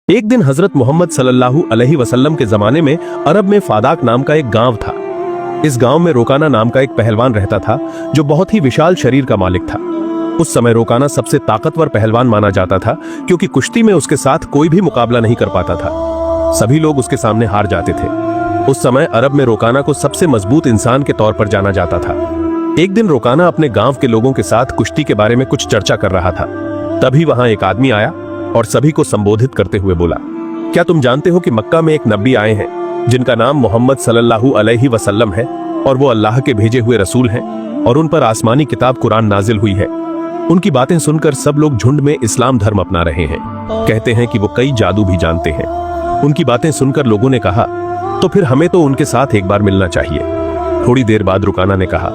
एक दिन हजरत मोहम्मद सल्लल्लाहु अलैहि वसल्लम के जमाने में अरब में फादाक नाम का एक गांव था। इस गांव में रोकाना नाम का एक पहलवान रहता था जो बहुत ही विशाल शरीर का मालिक था। उस समय रोकाना सबसे ताकतवर पहलवान माना जाता था क्योंकि कुश्ती में उसके साथ कोई भी मुकाबला नहीं कर पाता था। सभी लोग उसके सामने हार जाते थे। उस समय अरब में रोकाना को सबसे मजबूत इंसान के तौर पर जाना जाता था। एक दिन रोकाना अपने गांव के लोगों के साथ कुश्ती के बारे में कुछ चर्चा कर रहा था। तभी वहां एक आदमी आया और सभी को संबोधित करते हुए बोला, क्या तुम जानते हो कि मक्का में एक नबी आए हैं जिनका नाम मोहम्मद सल्लल्लाहु अलैहि वसल्लम है और वो अल्लाह के भेजे हुए रसूल हैं और उन पर आसमानी किताब कुरान नाजिल हुई है। उनकी बातें सुनकर सब लोग झुंड में इस्लाम धर्म अपना रहे हैं। कहते हैं कि वो कई जादू भी जानते हैं। उनकी बातें सुनकर लोगों ने कहा, तो फिर हमें तो उनके साथ एक बार मिलना चाहिए। थोड़ी देर बाद रुकाना ने कहा,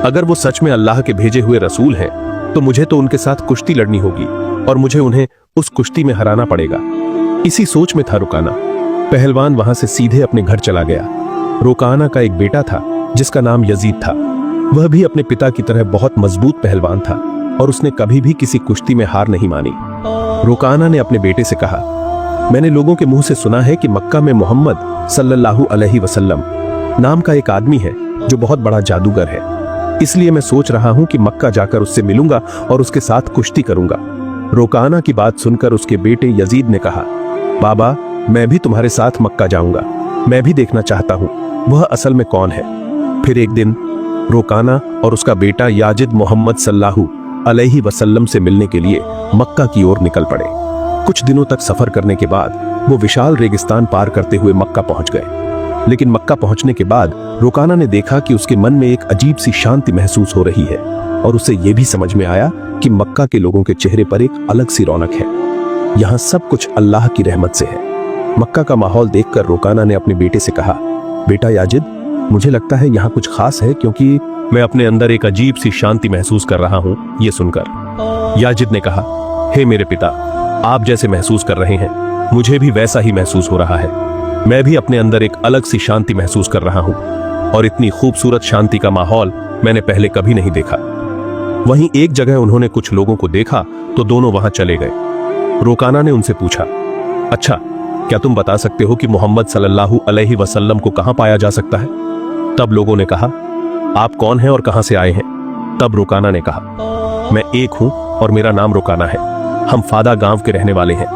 अगर वो सच में अल्लाह के भेजे हुए रसूल हैं तो मुझे तो उनके साथ कुश्ती लड़नी होगी और मुझे उन्हें उस कुश्ती में हराना पड़ेगा। इसी सोच में था रुकाना। पहलवान वहां से सीधे अपने घर चला गया। रुकाना का एक बेटा था जिसका नाम यजीद था। वह भी अपने पिता की तरह बहुत मजबूत पहलवान था और उसने कभी भी किसी कुश्ती में हार नहीं मानी। रुकाना ने अपने बेटे से कहा, मैंने लोगों के मुंह से सुना है कि मक्का में मोहम्मद सल्लल्लाहु अलैहि वसल्लम नाम का एक आदमी है जो बहुत बड़ा जादूगर है। इसलिए मैं सोच रहा हूं कि मक्का जाकर उससे मिलूंगा और उसके साथ कुश्ती करूंगा। रुकाना की बात सुनकर उसके बेटे यजीद ने कहा, बाबा, मैं भी तुम्हारे साथ मक्का जाऊंगा। मैं भी देखना चाहता हूं वह असल में कौन है। फिर एक दिन रुकाना और उसका बेटा याजिद मोहम्मद सल्लल्लाहु अलैहि वसल्लम से मिलने के लिए मक्का की ओर निकल पड़े। कुछ दिनों तक सफर करने के बाद वो विशाल रेगिस्तान पार करते हुए मक्का पहुंच गए। लेकिन मक्का पहुंचने के बाद रुकाना ने देखा कि उसके मन में एक अजीब सी शांति महसूस हो रही है और उसे यह भी समझ में आया कि मक्का के लोगों के चेहरे पर एक अलग सी रौनक है। यहाँ सब कुछ अल्लाह की रहमत से है। मक्का का माहौल देखकर रुकाना ने अपने बेटे से कहा, बेटा याजिद, मुझे लगता है यहाँ कुछ खास है क्योंकि मैं अपने अंदर एक अजीब सी शांति महसूस कर रहा हूँ। ये सुनकर याजिद ने कहा, हे मेरे पिता, आप जैसे महसूस कर रहे हैं मुझे भी वैसा ही महसूस हो रहा है। मैं भी अपने अंदर एक अलग सी शांति महसूस कर रहा हूँ और इतनी खूबसूरत शांति का माहौल मैंने पहले कभी नहीं देखा। वहीं एक जगह उन्होंने कुछ लोगों को देखा तो दोनों वहां चले गए। रुकाना ने उनसे पूछा, अच्छा, क्या तुम बता सकते हो कि मोहम्मद सल्लल्लाहु अलैहि वसल्लम को कहां पाया जा सकता है? तब लोगों ने कहा, आप कौन हैं और कहां से आए हैं? तब रुकाना ने कहा, मैं एक हूं और मेरा नाम रुकाना है। हम फादा गांव के रहने वाले हैं।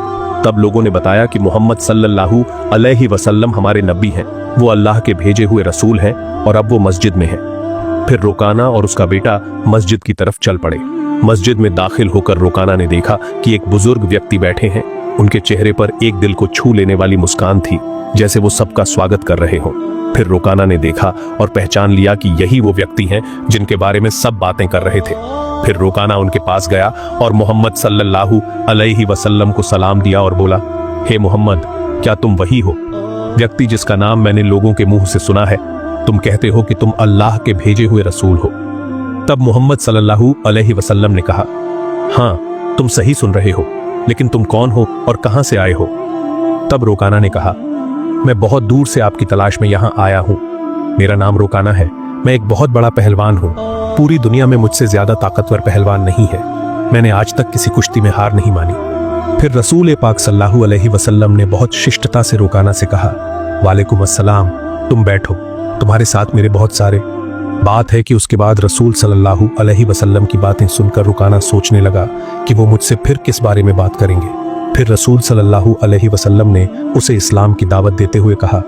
तब लोगों ने बताया कि मोहम्मद सल्लल्लाहु अलैहि वसल्लम हमारे नबी हैं, वो अल्लाह के भेजे हुए रसूल हैं और अब वो मस्जिद में हैं। फिर रुकाना और उसका बेटा मस्जिद की तरफ चल पड़े। मस्जिद में दाखिल होकर रुकाना ने देखा कि एक बुजुर्ग व्यक्ति बैठे हैं। उनके चेहरे पर एक दिल को छू लेने वाली मुस्कान थी, जैसे वो सबका स्वागत कर रहे हों। फिर रुकाना ने देखा और पहचान लिया कि यही वो व्यक्ति हैं जिनके बारे में सब बातें कर रहे थे। फिर रुकाना उनके पास गया और मोहम्मद सल्लल्लाहु अलैहि वसल्लम को सलाम दिया और बोला, हे मोहम्मद, क्या तुम वही हो व्यक्ति जिसका नाम मैंने लोगों के मुंह से सुना है? तुम कहते हो कि तुम अल्लाह के भेजे हुए रसूल हो। तब मोहम्मद सल्लल्लाहु अलैहि वसल्लम ने कहा, हाँ, तुम सही सुन रहे हो, लेकिन तुम कौन हो और कहां से आए हो? तब रुकाना ने कहा, मैं बहुत दूर से आपकी तलाश में यहां आया हूं। मेरा नाम रुकाना है। मैं एक बहुत बड़ा पहलवान हूं। पूरी दुनिया में मुझसे ज्यादा ताकतवर पहलवान नहीं है। मैंने आज तक किसी कुश्ती में हार नहीं मानी। फिर रसूल पाक सल्लल्लाहु अलैहि वसल्लम ने बहुत शिष्टता से रुकाना से कहा, वालेकुम अस्सलाम, तुम बैठो, तुम्हारे साथ मेरे बहुत सारे। बात है कि उसके बाद रसूल सल्लल्लाहु अलैहि वसल्लम की बातें सुनकर रुकाना सोचने लगा कि वो मुझसे फिर किस बारे में बात करेंगे। फिर रसूल सल्लल्लाहु अलैहि वसल्लम ने उसे इस्लाम की दावत देते हुए कहा,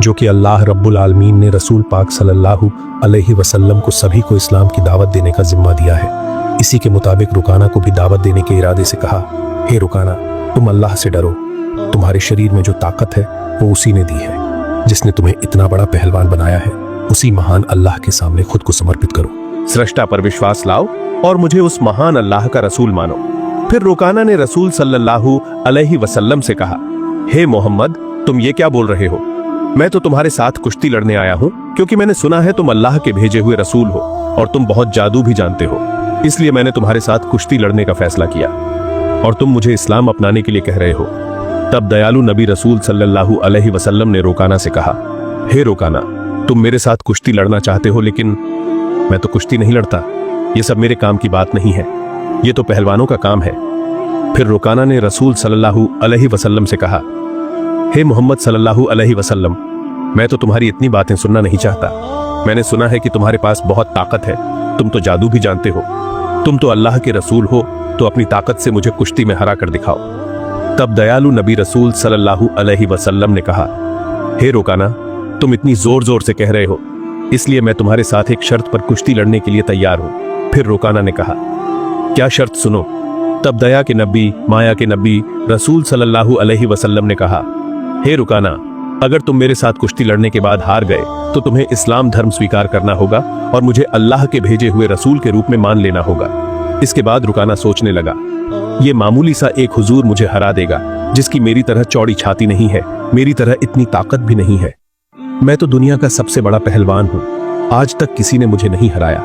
जो कि अल्लाह रब्बुल आलमीन ने रसूल पाक सल्लल्लाहु अलैहि वसल्लम को सभी को इस्लाम की दावत देने का जिम्मा दिया है। इसी के मुताबिक रुकाना को भी दावत देने के इरादे से कहा, हे रुकाना, तुम अल्लाह से डरो। तुम्हारे शरीर में जो ताकत है वो उसी ने दी है। जिसने तुम्हें इतना बड़ा पहलवान बनाया है, उसी महान अल्लाह के सामने खुद को समर्पित करो। सृष्टा पर विश्वास लाओ और मुझे उस महान अल्लाह का रसूल मानो। फिर रुकाना ने रसूल सल्लल्लाहु अलैहि वसल्लम से कहा, हे मोहम्मद, तुम ये क्या बोल रहे हो? मैं तो तुम्हारे साथ कुश्ती लड़ने आया हूँ क्योंकि मैंने सुना है तुम अल्लाह के भेजे हुए रसूल हो और तुम बहुत जादू भी जानते हो। इसलिए मैंने तुम्हारे साथ कुश्ती लड़ने का फैसला किया और तुम मुझे इस्लाम अपनाने के लिए कह रहे हो। तब दयालु नबी रसूल सल्लल्लाहु अलैहि वसल्लम ने रुकाना से कहा, हे रुकाना, तुम मेरे साथ कुश्ती लड़ना चाहते हो, लेकिन मैं तो कुश्ती नहीं लड़ता। ये सब मेरे काम की बात नहीं है। ये तो पहलवानों का काम है। फिर रुकाना ने रसूल सल्लल्लाहु अलैहि वसल्लम से कहा, हे मोहम्मद सल्लल्लाहु अलैहि वसल्लम, मैं तो तुम्हारी इतनी बातें सुनना नहीं चाहता। मैंने सुना है कि तुम्हारे पास बहुत ताकत है, तुम तो जादू भी जानते हो, तुम तो अल्लाह के रसूल हो, तो अपनी ताकत से मुझे कुश्ती में हरा कर दिखाओ। तब दयालु नबी रसूल सल्लल्लाहु अलैहि वसल्लम ने कहा, हे रुकाना, तुम इतनी जोर जोर से कह रहे हो, इसलिए मैं तुम्हारे साथ एक शर्त पर कुश्ती लड़ने के लिए तैयार हूं। फिर रुकाना ने कहा, क्या शर्त, सुनो। तब दया के नबी, माया के नबी रसूल सल्लल्लाहु अलैहि वसल्लम ने कहा, हे रुकाना, अगर तुम मेरे साथ कुश्ती लड़ने के बाद हार गए तो तुम्हें इस्लाम धर्म स्वीकार करना होगा और मुझे अल्लाह के भेजे हुए रसूल के रूप में मान लेना होगा। इसके बाद रुकाना सोचने लगा, ये मामूली सा एक हुजूर मुझे हरा देगा, जिसकी मेरी तरह चौड़ी छाती नहीं है, मेरी तरह इतनी ताकत भी नहीं है। मैं तो दुनिया का सबसे बड़ा पहलवान हूं, आज तक किसी ने मुझे नहीं हराया,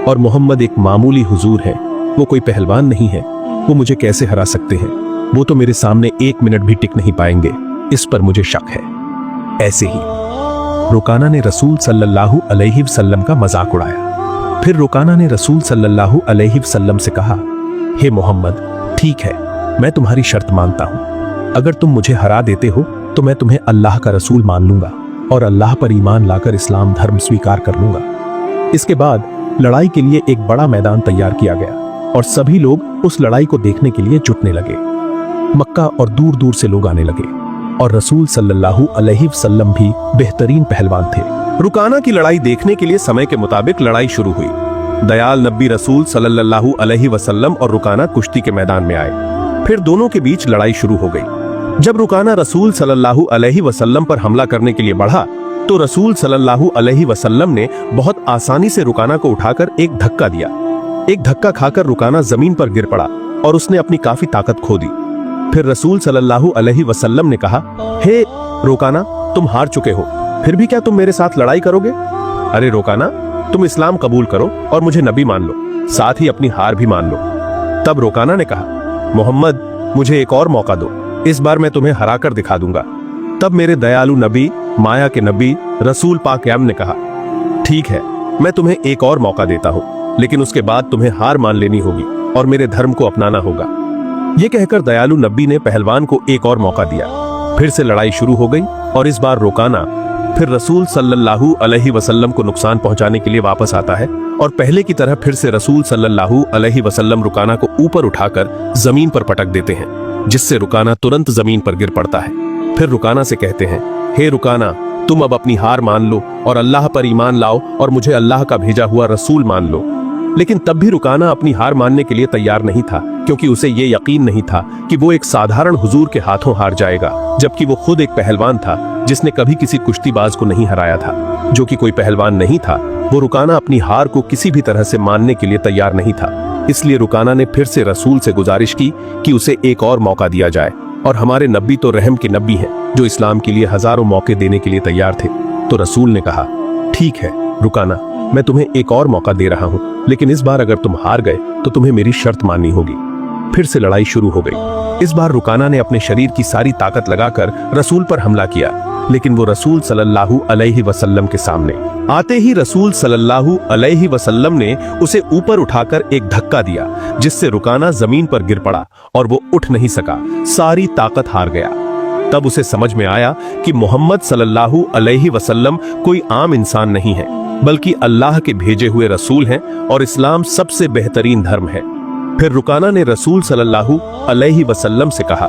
और मोहम्मद एक मामूली हुजूर है, वो कोई पहलवान नहीं है, वो मुझे कैसे हरा सकते हैं? वो तो मेरे सामने 1 मिनट भी टिक नहीं पाएंगे, इस पर मुझे शक है। ऐसे ही रुकाना ने रसूल सल्लल्लाहु अलैहि वसल्लम का मजाक उड़ाया। फिर रुकाना ने रसूल सल्लल्लाहु अलैहि वसल्लम से कहा, हे मोहम्मद, ठीक है, मैं तुम्हारी शर्त मानता हूं। अगर तुम मुझे हरा देते हो तो मैं तुम्हें अल्लाह का रसूल मान लूंगा और अल्लाह पर ईमान लाकर इस्लाम धर्म स्वीकार कर लूंगा। इसके बाद लड़ाई के लिए एक बड़ा मैदान तैयार किया गया और सभी लोग उस लड़ाई को देखने के लिए जुटने लगे। मक्का और दूर दूर से लोग आने लगे और रसूल सल्लल्लाहु अलैहि वसल्लम भी बेहतरीन पहलवान थे। रुकाना की लड़ाई देखने के लिए समय के मुताबिक लड़ाई शुरू हुई। दयाल नबी रसूल सल्लल्लाहु अलैहि वसल्लम और रुकाना कुश्ती के मैदान में आए। फिर दोनों के बीच लड़ाई शुरू हो गई। जब रुकाना रसूल सल्लल्लाहु अलैहि वसल्लम पर हमला करने के लिए बढ़ा तो रसूल सल्लल्लाहु अलैहि वसल्लम ने बहुत आसानी से रुकाना को उठाकर एक धक्का दिया। एक धक्का खाकर रुकाना जमीन पर गिर पड़ा और उसने अपनी काफी ताकत खो दी। फिर रसूल सल्लल्लाहु अलैहि वसल्लम ने कहा, हे रुकाना, तुम हार चुके हो, फिर भी क्या तुम मेरे साथ लड़ाई करोगे? अरे रुकाना, तुम इस्लाम कबूल करो और मुझे नबी मान लो, साथ ही अपनी हार भी मान लो। तब रुकाना ने कहा, मोहम्मद, मुझे एक और मौका दो, इस बार मैं तुम्हें हरा कर दिखा दूंगा। तब मेरे दयालु नबी, माया के नबी रसूल पाक ने कहा, ठीक है, मैं तुम्हें एक और मौका देता हूं, लेकिन उसके बाद तुम्हें हार मान लेनी होगी और मेरे धर्म को अपनाना होगा। यह कहकर दयालु नबी ने पहलवान को एक और मौका दिया। फिर से लड़ाई शुरू हो गई और इस बार रुकाना फिर रसूल सल्लल्लाहु अलैहि वसल्लम को नुकसान पहुंचाने के लिए वापस आता है और पहले की तरह फिर से रसूल सल्लल्लाहु अलैहि वसल्लम रुकाना को ऊपर उठाकर जमीन पर पटक देते हैं, जिससे रुकाना तुरंत जमीन पर गिर पड़ता है। फिर रुकाना से कहते हैं, हे रुकाना, तुम अब अपनी हार मान लो और अल्लाह पर ईमान लाओ और मुझे अल्लाह का भेजा हुआ रसूल मान लो। लेकिन तब भी रुकाना अपनी हार मानने के लिए तैयार नहीं था, क्योंकि उसे ये यकीन नहीं था कि वो एक साधारण हुजूर के हाथों हार जाएगा, जबकि वो खुद एक पहलवान था जिसने कभी किसी कुश्तीबाज को नहीं हराया था। जो कि कोई पहलवान नहीं था, वो रुकाना अपनी हार को किसी भी तरह से मानने के लिए तैयार नहीं था। इसलिए रुकाना ने फिर से रसूल से गुजारिश की कि उसे एक और मौका दिया जाए, और हमारे नबी तो रहम के नबी हैं, जो इस्लाम के लिए हजारों मौके देने के लिए तैयार थे। तो रसूल ने कहा, ठीक है रुकाना, मैं तुम्हें एक और मौका दे रहा हूं, लेकिन इस बार अगर तुम हार गए तो तुम्हें मेरी शर्त माननी होगी। फिर से लड़ाई शुरू हो गई। इस बार रुकाना ने अपने शरीर की सारी ताकत लगाकर रसूल पर हमला किया, लेकिन वो रसूल सल्लल्लाहु अलैहि वसल्लम के सामने आते ही रसूल सल्लल्लाहु अलैहि वसल्लम ने उसे ऊपर उठाकर एक धक्का दिया, जिससे रुकाना जमीन पर गिर पड़ा और वो उठ नहीं सका, सारी ताकत हार गया। तब उसे समझ में आया कि मोहम्मद सल्लल्लाहु अलैहि वसल्लम कोई आम इंसान नहीं है, बल्कि अल्लाह के भेजे हुए रसूल हैं और इस्लाम सबसे बेहतरीन धर्म है। फिर रुकाना ने रसूल सल्लल्लाहु अलैहि वसल्लम से कहा,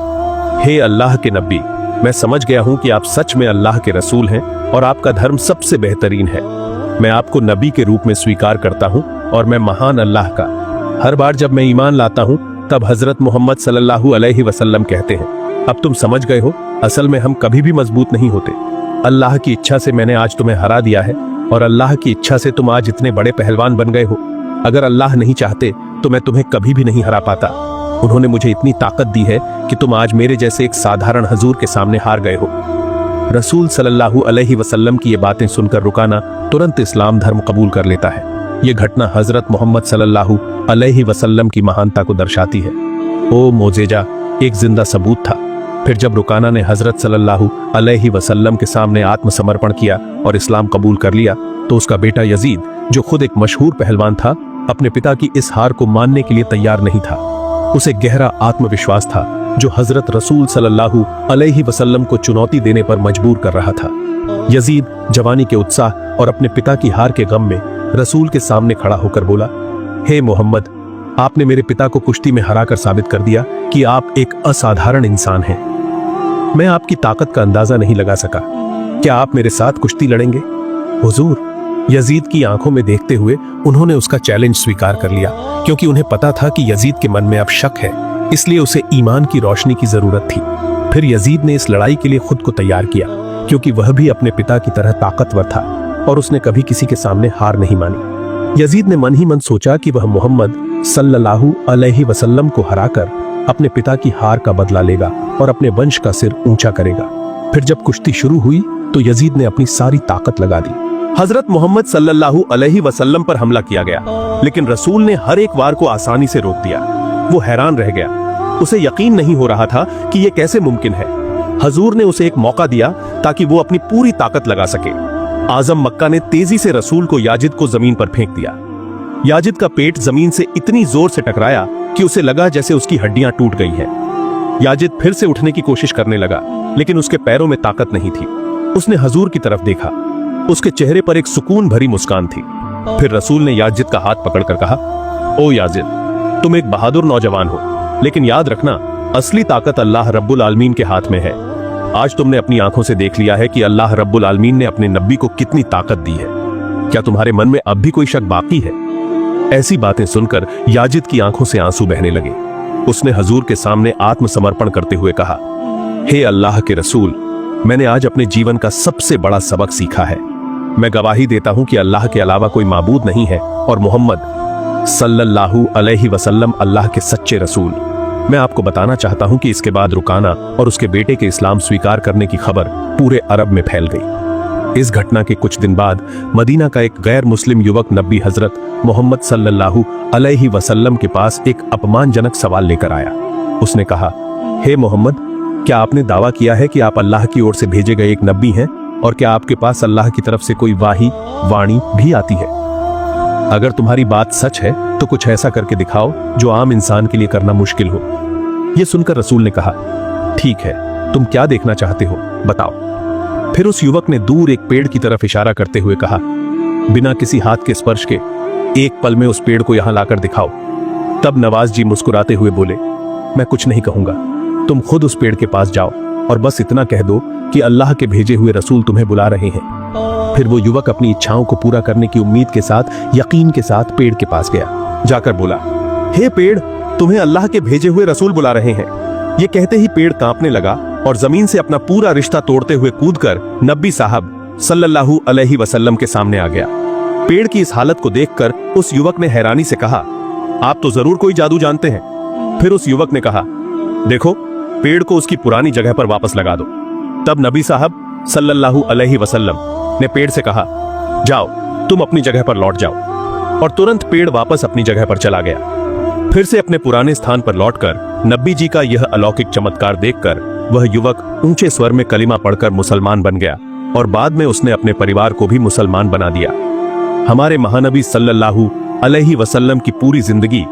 हे अल्लाह के नबी, मैं समझ गया हूं कि आप सच में अल्लाह के रसूल हैं और आपका धर्म सबसे बेहतरीन है। मैं आपको नबी के रूप में स्वीकार करता हूं और मैं महान अल्लाह का। हर बार जब मैं ईमान लाता हूं तब हजरत मोहम्मद सल्लल्लाहु अलैहि वसल्लम कहते हैं, अब तुम समझ गए हो, असल में हम कभी भी मजबूत नहीं होते। अल्लाह की इच्छा से मैंने आज तुम्हें हरा दिया है और अल्लाह की इच्छा से तुम आज इतने बड़े पहलवान बन गए हो। अगर अल्लाह नहीं चाहते तो मैं तुम्हें कभी भी नहीं हरा पाता। उन्होंने मुझे इतनी ताकत दी है कि तुम आज मेरे जैसे एक साधारण हुजूर के सामने हार गए हो। रसूल सल्लल्लाहु अलैहि वसल्लम की ये बातें सुनकर रुकाना तुरंत इस्लाम धर्म कबूल कर लेता है। ये घटना हजरत मोहम्मद सल्लल्लाहु अलैहि वसल्लम की महानता को दर्शाती है। ओ मोजेजा एक जिंदा सबूत था। फिर जब रुकाना ने हजरत सल्लल्लाहु अलैहि वसल्लम के सामने आत्मसमर्पण किया और इस्लाम कबूल कर लिया, तो उसका बेटा यजीद, जो खुद एक मशहूर पहलवान था, अपने पिता की इस हार को मानने के लिए तैयार नहीं था। उसे गहरा आत्मविश्वास था जो हजरत रसूल सल्लल्लाहु अलैहि वसल्लम को चुनौती देने पर मजबूर कर रहा था। यजीद जवानी के उत्साह और अपने पिता की हार के गम में रसूल के सामने खड़ा होकर बोला, हे मोहम्मद, आपने मेरे पिता को कुश्ती में हराकर साबित कर दिया कि आप एक असाधारण इंसान हैं। मैं आपकी ताकत का अंदाजा नहीं लगा सका। क्या आप मेरे साथ कुश्ती लड़ेंगे? हुजूर, यजीद की आंखों में देखते हुए उन्होंने उसका चैलेंज स्वीकार कर लिया, क्योंकि उन्हें पता था कि यजीद के मन में अब शक है, इसलिए उसे ईमान की रोशनी की जरूरत थी। फिर यजीद ने इस लड़ाई के लिए खुद को तैयार किया, क्योंकि वह भी अपने पिता की तरह ताकतवर था और उसने कभी किसी के सामने हार नहीं मानी। यजीद ने मन ही मन सोचा कि वह मोहम्मद सल्लल्लाहु अलैहि वसल्लम को हराकर अपने पिता की हार का बदला लेगा और अपने वंश का सिर ऊंचा करेगा। फिर जब कुश्ती शुरू हुई तो यजीद ने अपनी सारी ताकत लगा दी। हजरत मोहम्मद सल्लल्लाहु अलैहि वसल्लम पर हमला किया गया, लेकिन रसूल ने हर एक वार को आसानी से रोक दिया। वो हैरान रह गया, उसे यकीन नहीं हो रहा था कि ये कैसे मुमकिन है। हजूर ने उसे एक मौका दिया ताकि वो अपनी पूरी ताकत लगा सके। आजम मक्का ने तेजी से रसूल को याजिद को जमीन पर फेंक दिया। याजिद का पेट जमीन से इतनी जोर से टकराया कि उसे लगा जैसे उसकी हड्डियां टूट गई हैं। याजिद फिर से उठने की कोशिश करने लगा, लेकिन उसके पैरों में ताकत नहीं थी। उसने हजूर की तरफ देखा, उसके चेहरे पर एक सुकून भरी मुस्कान थी। फिर रसूल ने याजिद का हाथ पकड़कर कहा, ओ याजिद, तुम एक बहादुर नौजवान हो, लेकिन याद रखना, असली ताकत अल्लाह रब्बुल आलमीन के हाथ में है। आज तुमने अपनी आंखों से देख लिया है कि अल्लाह रब्बुल आलमीन ने अपने नबी को कितनी ताकत दी है। क्या तुम्हारे मन में अब भी कोई शक बाकी है? ऐसी बातें सुनकर याजिद की आंखों से आंसू बहने लगे। उसने हजूर के सामने आत्मसमर्पण करते हुए कहा, हे अल्लाह के रसूल, मैंने आज अपने जीवन का सबसे बड़ा सबक सीखा है। मैं गवाही देता हूं कि अल्लाह के अलावा कोई माबूद नहीं है और मोहम्मद सल्लल्लाहु अलैहि वसल्लम अल्लाह के सच्चे रसूल। मैं आपको बताना चाहता हूं कि इसके बाद रुकाना और उसके बेटे के इस्लाम स्वीकार करने की खबर पूरे अरब में फैल गई। इस घटना के कुछ दिन बाद मदीना का एक गैर मुस्लिम युवक नबी हजरत मोहम्मद सल्लल्लाहु अलैहि वसल्लम के पास एक अपमानजनक सवाल लेकर आया। उसने कहा, हे मोहम्मद, क्या आपने दावा किया है कि आप अल्लाह की ओर से भेजे गए एक नबी हैं, और क्या आपके पास अल्लाह की तरफ से कोई वाणी भी आती है? अगर तुम्हारी बात सच है तो कुछ ऐसा करके दिखाओ जो आम इंसान के लिए करना मुश्किल हो। यह सुनकर रसूल ने कहा, ठीक है, तुम क्या देखना चाहते हो, बताओ। फिर उस युवक ने दूर एक पेड़ की तरफ इशारा करते हुए कहा, बिना किसी हाथ के स्पर्श के एक पल में उस पेड़ को यहां लाकर दिखाओ। तब नवाज जी मुस्कुराते हुए बोले, मैं कुछ नहीं कहूंगा, तुम खुद उस पेड़ के पास जाओ और बस इतना कह दो कि अल्लाह के भेजे हुए रसूल तुम्हें बुला रहे हैं। फिर वो युवक अपनी इच्छाओं को पूरा करने की उम्मीद के साथ, यकीन के साथ पेड़ के पास गया। जाकर बोला, हे पेड़, तुम्हें अल्लाह के भेजे हुए रसूल बुला रहे हैं। ये कहते ही पेड़ कांपने लगा और जमीन से अपना पूरा रिश्ता तोड़ते हुए कूदकर नबी साहब सल्लल्लाहु अलैहि वसल्लम के सामने आ गया। पेड़ की इस हालत को देखकर उस युवक ने हैरानी से कहा, आप तो जरूर कोई जादू जानते हैं। फिर उस युवक ने कहा, देखो, पेड़ को उसकी पुरानी जगह पर वापस लगा दो। तब नबी साहब सल्लल्लाहु अलैहि वसल्लम ने पेड़ से कहा, जाओ, तुम अपनी जगह पर लौट जाओ। और तुरंत पेड़ वापस अपनी जगह पर चला गया। फिर से अपने पुराने स्थान पर लौटकर नबी जी का यह अलौकिक चमत्कार देखकर वह युवक ऊंचे स्वर में कलिमा पढ़कर मुसलमान बन गया और बाद में उसने अपने परिवार को भी मुसलमान बना दिया। हमारे महानबी सल्लल्लाहु अलैहि वसल्लम की पूरी जिंदगी